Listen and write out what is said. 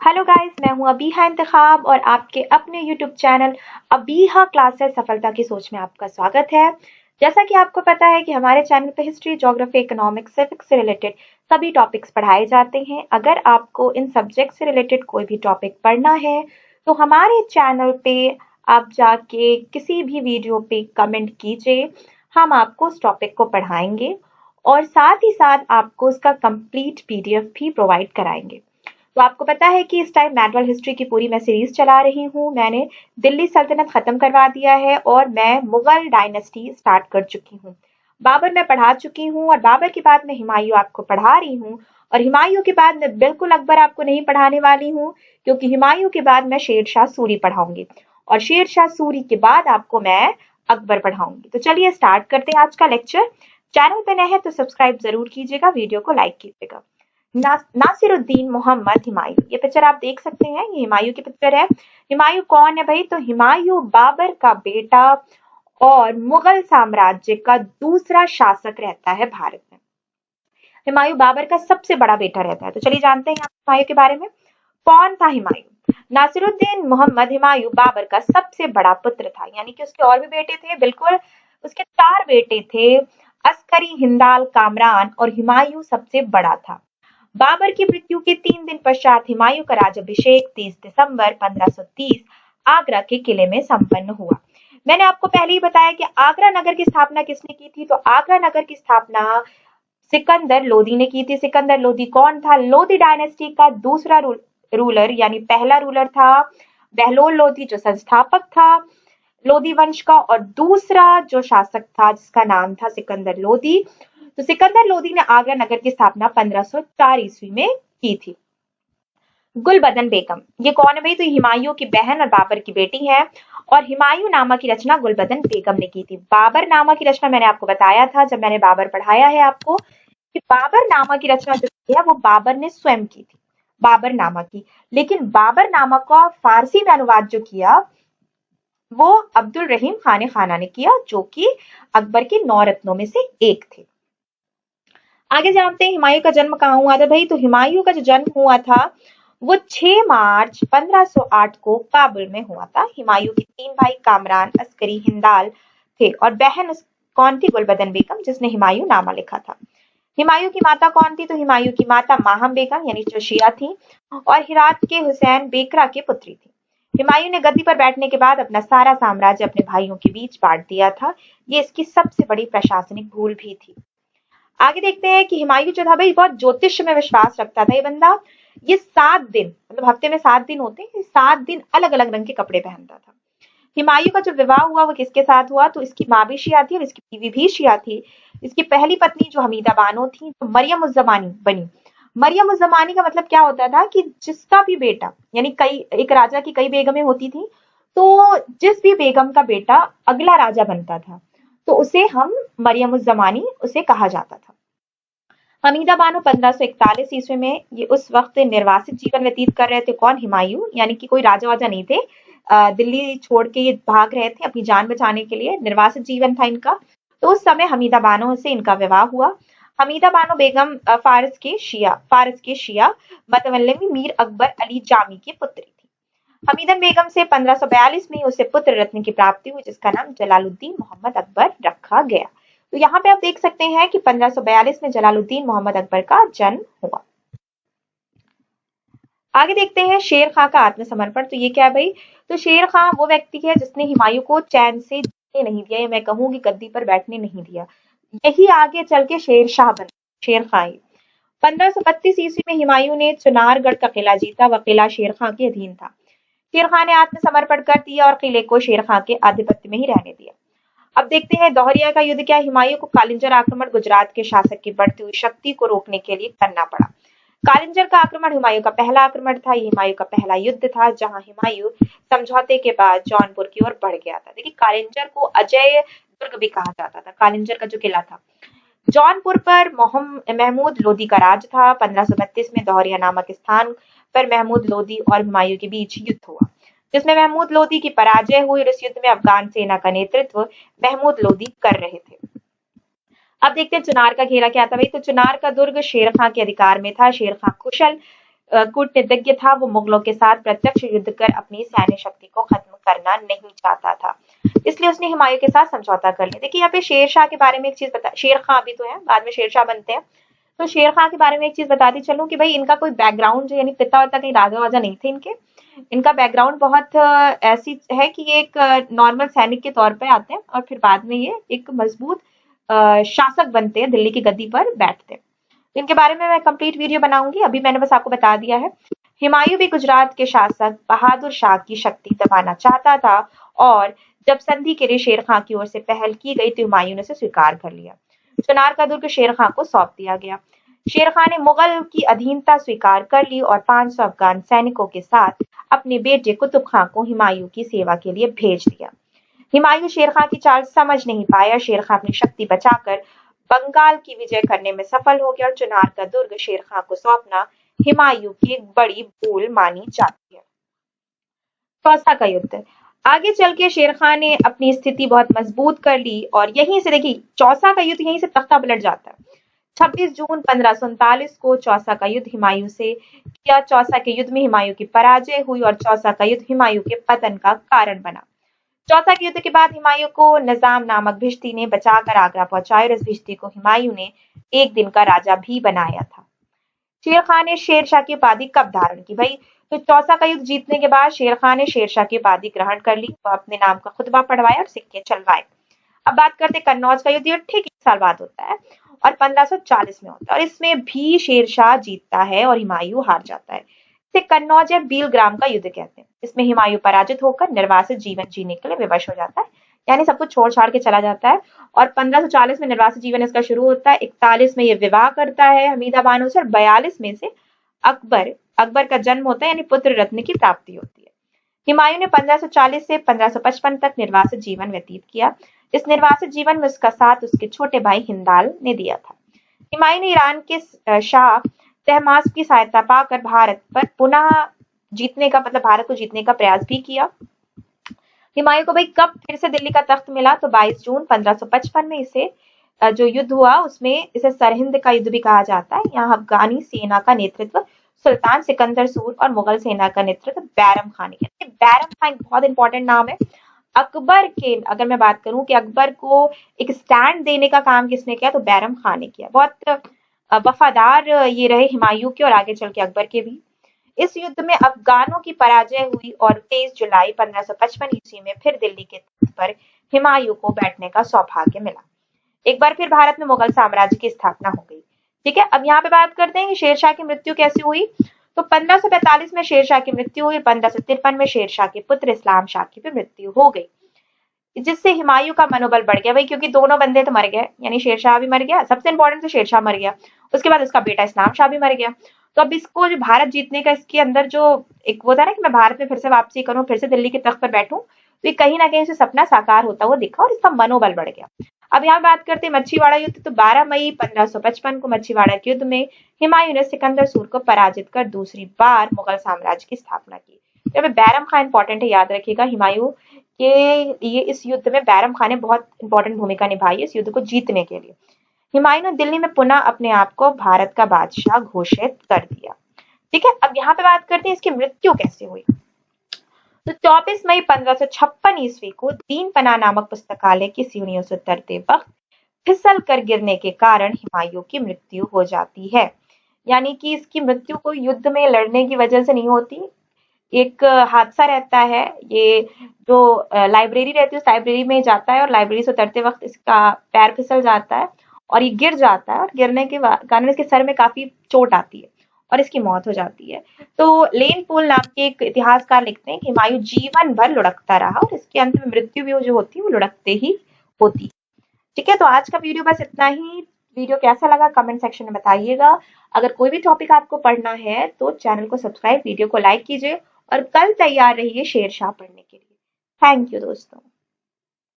Hello guys, मैं हूं अबीहा इंतखाब और आपके अपने यूट्यूब चैनल अबीहा क्लासेस सफलता की सोच में आपका स्वागत है। जैसा कि आपको पता है कि हमारे चैनल पे हिस्ट्री, ज्योग्राफी, इकोनॉमिक्स, सिविक्स से रिलेटेड सभी टॉपिक्स पढ़ाए जाते हैं। अगर आपको इन सब्जेक्ट से रिलेटेड कोई भी टॉपिक पढ़ना है तो हमारे चैनल पे आप जाके किसी भी वीडियो पे कमेंट कीजिए, हम आपको उस टॉपिक को पढ़ाएंगे और साथ ही साथ आपको उसका कंप्लीट पीडीएफ भी प्रोवाइड कराएंगे। तो आपको पता है कि इस टाइम मैनुअल हिस्ट्री की पूरी मैं सीरीज चला रही हूँ। मैंने दिल्ली सल्तनत खत्म करवा दिया है और मैं मुगल डायनेस्टी स्टार्ट कर चुकी हूँ। बाबर मैं पढ़ा चुकी हूँ और बाबर के बाद मैं हुमायूं आपको पढ़ा रही हूँ और हुमायूं के बाद मैं बिल्कुल अकबर आपको नहीं पढ़ाने वाली हूँ, क्योंकि हुमायूं के बाद मैं शेर शाह सूरी पढ़ाऊंगी और शेर शाह सूरी के बाद आपको मैं अकबर पढ़ाऊंगी। तो चलिए स्टार्ट करते हैं आज का लेक्चर। चैनल पे नए हैं तो सब्सक्राइब जरूर कीजिएगा, वीडियो को लाइक कीजिएगा। नासिरुद्दीन मोहम्मद हुमायूं, ये पिक्चर आप देख सकते हैं, ये हुमायूं की पिक्चर है। हुमायूं कौन है भाई? तो हुमायूं बाबर का बेटा और मुगल साम्राज्य का दूसरा शासक रहता है भारत में। हुमायूं बाबर का सबसे बड़ा बेटा रहता है। तो चलिए जानते हैं हुमायूं के बारे में। कौन था हुमायूं? नासिरुद्दीन मोहम्मद हुमायूं बाबर का सबसे बड़ा पुत्र था, यानी कि उसके और भी बेटे थे, बिल्कुल उसके 4 बेटे थे। अस्करी, हिंदाल, कामरान और हुमायूं सबसे बड़ा था। बाबर की मृत्यु के 3 दिन पश्चात हुमायूं का राज्याभिषेक 30 दिसंबर 1530 आगरा के किले में संपन्न हुआ। मैंने आपको पहले ही बताया कि आगरा नगर की स्थापना किसने की थी? तो आगरा नगर की स्थापना सिकंदर लोदी ने की थी। सिकंदर लोदी कौन था? लोदी डायनेस्टी का दूसरा रूलर, यानी पहला रूलर था बहलोल लोदी जो संस्थापक था लोदी वंश का, और दूसरा जो शासक था जिसका नाम था सिकंदर लोदी। तो सिकंदर लोदी ने आगरा नगर की स्थापना 1504 ईस्वी में की थी। गुलबदन बेगम, ये कौन है भाई? तो हुमायूं की बहन और बाबर की बेटी है और हुमायूं नामा की रचना गुलबदन बेगम ने की थी। बाबर नामा की रचना मैंने आपको बताया था जब मैंने बाबर पढ़ाया है आपको, कि बाबर नामा की रचना जो है वो बाबर ने स्वयं की थी, बाबर नामा की। लेकिन बाबर नामा का फारसी में अनुवाद जो किया वो अब्दुल रहीम खान खाना ने किया, जो कि अकबर के 9 रत्नों में से एक थे। आगे जानते हैं हुमायूं का जन्म कहाँ हुआ था भाई? तो हुमायूं का जो जन्म हुआ था वो 6 मार्च 1508 को काबुल में हुआ था। हुमायूं के 3 भाई कामरान, अस्करी, हिंदाल थे और बहन कौन थी? गुलबदन बेगम, जिसने हुमायूं नामा लिखा था। हुमायूं की माता कौन थी? तो हुमायूं की माता माहम बेगम यानी जो शिया थी और हिरात के हुसैन बेकरा के पुत्री थी। हुमायूं ने गद्दी पर बैठने के बाद अपना सारा साम्राज्य अपने भाइयों के बीच बांट दिया था। ये इसकी सबसे बड़ी प्रशासनिक भूल भी थी। आगे देखते हैं कि हुमायूं जो था भाई बहुत ज्योतिष में विश्वास रखता था ये बंदा। ये 7 दिन, मतलब हफ्ते में 7 दिन होते हैं, 7 दिन अलग अलग रंग के कपड़े पहनता था। हुमायूं का जो विवाह हुआ वो किसके साथ हुआ? तो इसकी माँ भी शिया थी और इसकी बीवी भी शिया थी। इसकी पहली पत्नी जो हमीदा बानो थी तो मरियम उज जमानी बनी। मरियम उज जमानी का मतलब क्या होता था कि जिसका भी बेटा, यानी कई एक राजा की कई बेगमें होती थी, तो जिस भी बेगम का बेटा अगला राजा बनता था तो उसे हम मरियम उज जमानी उसे कहा जाता था। हमीदा बानो 1541 ईस्वी में, ये उस वक्त निर्वासित जीवन व्यतीत कर रहे थे। कौन? हुमायूं, यानी कि कोई राजा वाजा नहीं थे, दिल्ली छोड़ के ये भाग रहे थे अपनी जान बचाने के लिए, निर्वासित जीवन था इनका। तो उस समय हमीदा बानो से इनका विवाह हुआ। हमीदा बानो बेगम फारस के शिया मतवल्लि मीर अकबर अली जामी की पुत्री थी। हमीदन बेगम से 1542 में उसे पुत्र रत्न की प्राप्ति हुई जिसका नाम जलालुद्दीन मोहम्मद अकबर रखा गया। तो यहाँ पे आप देख सकते हैं कि 1542 में जलालुद्दीन मोहम्मद अकबर का जन्म हुआ। आगे देखते हैं शेर खां का आत्मसमर्पण। तो ये क्या है भाई? तो शेर खां वो व्यक्ति है जिसने हुमायूं को चैन से जीने नहीं दिया, या मैं कहूंगी गद्दी पर बैठने नहीं दिया। यही आगे चल के शेर शाह बना, शेर खां। 1532 ईस्वी में हुमायूं ने चुनारगढ़ का किला जीता। वह किला शेर खां के अधीन था। शेर खां ने आत्मसमर्पण कर दिया और किले को शेर खां के आधिपत्य में ही रहने दिया। अब देखते हैं दोहरिया का युद्ध क्या है। हुमायूं को कालिंजर आक्रमण गुजरात के शासक की बढ़ती हुई शक्ति को रोकने के लिए करना पड़ा। कालिंजर का आक्रमण हुमायूं का पहला आक्रमण था। ये हुमायूं का पहला युद्ध था जहां हुमायूं समझौते के बाद जौनपुर की ओर बढ़ गया था। देखिए कालिंजर को अजय दुर्ग भी कहा जाता था, कालिंजर का जो किला था। जौनपुर पर महमूद लोदी का राज था। 1532 में दोहरिया नामक स्थान पर महमूद लोदी और हुमायूं के बीच युद्ध हुआ जिसमें महमूद लोदी की पराजय हुई और इस युद्ध में अफगान सेना का नेतृत्व महमूद लोदी कर रहे थे। अब देखते हैं चुनार का घेरा क्या था भाई। तो चुनार का दुर्ग शेर खां के अधिकार में था। शेर खां कुशल कूटनीतिज्ञ था, वो मुगलों के साथ प्रत्यक्ष युद्ध कर अपनी सैन्य शक्ति को खत्म करना नहीं चाहता था, इसलिए उसने हुमायूं के साथ समझौता कर लिया। देखिए यहाँ पे शेरशाह के बारे में एक चीज बता, शेर खां भी तो है, बाद में शेरशाह बनते हैं। तो शेर खां के बारे में एक चीज बताती चलूं कि भाई इनका कोई बैकग्राउंड यानी पिता वता कहीं राजा वाजा नहीं थे इनके। इनका बैकग्राउंड बहुत ऐसी है कि ये एक नॉर्मल सैनिक के तौर पे आते हैं और फिर बाद में ये एक मजबूत शासक बनते हैं, दिल्ली की गद्दी पर बैठते हैं। इनके बारे में मैं कंप्लीट वीडियो बनाऊंगी, अभी मैंने बस आपको बता दिया है। हुमायूं भी गुजरात के शासक बहादुर शाह की शक्ति दबाना चाहता था और जब संधि के लिए शेर खां की ओर से पहल की गई तो हुमायूं ने उसे स्वीकार कर लिया। चुनार का दुर्ग शेर खां को सौंप दिया गया। शेर खां ने मुगल की अधीनता स्वीकार कर ली और 500 अफगान सैनिकों के साथ अपने बेटे कुतुब खां को हुमायूं की सेवा के लिए भेज दिया। हुमायूं शेर खां की चाल समझ नहीं पाया। शेर खां अपनी शक्ति बचाकर बंगाल की विजय करने में सफल हो गया और चुनार का दुर्ग शेर खां को सौंपना हुमायूं की एक बड़ी भूल मानी जाती है। चौसा का युद्ध। आगे चल के शेर खां ने अपनी स्थिति बहुत मजबूत कर ली और यहीं से देखिए चौसा का युद्ध यहीं से तख्ता पलट जाता है। 26 जून 1539 को चौसा का युद्ध हुमायूं से किया। चौसा के युद्ध में हुमायूं की पराजय हुई और चौसा का युद्ध हुमायूं के पतन का कारण बना। चौसा के युद्ध के बाद हुमायूं को निजाम नामक भिश्ती ने बचाकर आगरा पहुंचाया और इस भिश्ती को हुमायूं ने एक दिन का राजा भी बनाया था। शेर खां ने शेरशाह की उपाधि कब धारण की? भाई तो चौसा का युद्ध जीतने के बाद शेर खां ने शेरशाह की उपाधि ग्रहण कर ली, वो अपने नाम का खुतबा पढ़वाया और सिक्के चलवाए। अब बात करते कन्नौज का युद्ध, ठीक 1 साल बाद होता है और 1540 में होता है और इसमें भी शेरशाह जीतता है और हुमायूं हार जाता है। इसे कन्नौज या बीलग्राम का युद्ध कहते हैं। इसमें हुमायूं पराजित होकर निर्वासित जीवन जीने के लिए विवश हो जाता है, यानी सब कुछ छोड़ छाड़ के चला जाता है और 1540 में निर्वासित जीवन इसका शुरू होता है। 41 में ये विवाह करता है हमीदा बानो से और 42 में से अकबर का जन्म होता है, यानी पुत्र रत्न की प्राप्ति होती है। हुमायूं ने 1540 से 1555 तक निर्वासित जीवन व्यतीत किया। इस निर्वासित जीवन में उसका साथ उसके छोटे भाई हिंदाल ने दिया था। हुमायूं ने ईरान के शाह तहमास्प की सहायता पाकर भारत पर पुनः जीतने का भारत को जीतने का प्रयास भी किया। हुमायूं को भाई कब फिर से दिल्ली का तख्त मिला? तो 22 जून 1555 में इसे जो युद्ध हुआ उसमें इसे सरहिंद का युद्ध भी कहा जाता है। यहाँ अफगानी सेना का नेतृत्व सुल्तान सिकंदर सूर और मुगल सेना का नेतृत्व बैरम खान ने किया। बैरम खान एक बहुत इंपॉर्टेंट नाम है। अकबर के अगर मैं बात करूं कि अकबर को एक स्टैंड देने का काम किसने किया, तो बैरम खान ने किया। बहुत वफादार ये रहे हुमायूं के और आगे चल के अकबर के भी। इस युद्ध में अफगानों की पराजय हुई और 23 जुलाई 1555 ईस्वी में फिर दिल्ली के तख्त पर हुमायूं को बैठने का सौभाग्य मिला। एक बार फिर भारत में मुगल साम्राज्य की स्थापना हो गई। ठीक है, अब यहाँ पे बात करते हैं कि शेरशाह की मृत्यु कैसे हुई। तो 1545 में शेरशाह की मृत्यु हुई। 1553 में शेरशाह के पुत्र इस्लाम शाह की भी मृत्यु हो गई, जिससे हुमायूं का मनोबल बढ़ गया भाई, क्योंकि दोनों बंदे तो मर गए, यानी शेरशाह भी मर गया, सबसे इंपॉर्टेंट तो शेरशाह मर गया, उसके बाद उसका बेटा इस्लाम शाह भी मर गया। तो अब इसको जो भारत जीतने का इसके अंदर जो एक वो था ना कि मैं भारत में फिर से वापसी करूं, फिर से दिल्ली के तख्त पर बैठूं, तो ये कहीं ना कहीं उसे सपना साकार होता हुआ दिखा और इसका मनोबल बढ़ गया। अब यहाँ बात करते हैं मच्छीवाड़ा युद्ध। तो 12 मई 1555 को मच्छीवाड़ा के युद्ध में हुमायूं ने सिकंदर सूर को पराजित कर दूसरी बार मुगल साम्राज्य की स्थापना की। तो बैरम खान इंपॉर्टेंट है, याद रखिएगा। हुमायूं के लिए इस युद्ध में बैरम खान ने बहुत इंपॉर्टेंट भूमिका निभाई इस युद्ध को जीतने के लिए। हुमायूं ने दिल्ली में पुनः अपने आप को भारत का बादशाह घोषित कर दिया। ठीक है, अब यहाँ पे बात करते हैं इसकी मृत्यु कैसे हुई। तो 24 मई 1556 ईस्वी को दीन पना नामक पुस्तकालय की सीढ़ियों से उतरते वक्त फिसल कर गिरने के कारण हुमायूं की मृत्यु हो जाती है। यानी कि इसकी मृत्यु को युद्ध में लड़ने की वजह से नहीं होती, एक हादसा रहता है। ये जो लाइब्रेरी रहती है उस लाइब्रेरी में जाता है और लाइब्रेरी से उतरते वक्त इसका पैर फिसल जाता है और ये गिर जाता है और गिरने के कारण इसके सर में काफी चोट आती है और इसकी मौत हो जाती है। तो लेन पोल नाम के एक इतिहासकार लिखते हैं कि हुमायूं जीवन भर लुढ़कता रहा और इसके अंत में मृत्यु भी जो होती है वो लुढ़कते ही होती। ठीक है, तो आज का वीडियो बस इतना ही। वीडियो कैसा लगा कमेंट सेक्शन में बताइएगा। अगर कोई भी टॉपिक आपको पढ़ना है तो चैनल को सब्सक्राइब, वीडियो को लाइक कीजिए और कल तैयार रहिए शेरशाह पढ़ने के लिए। थैंक यू दोस्तों।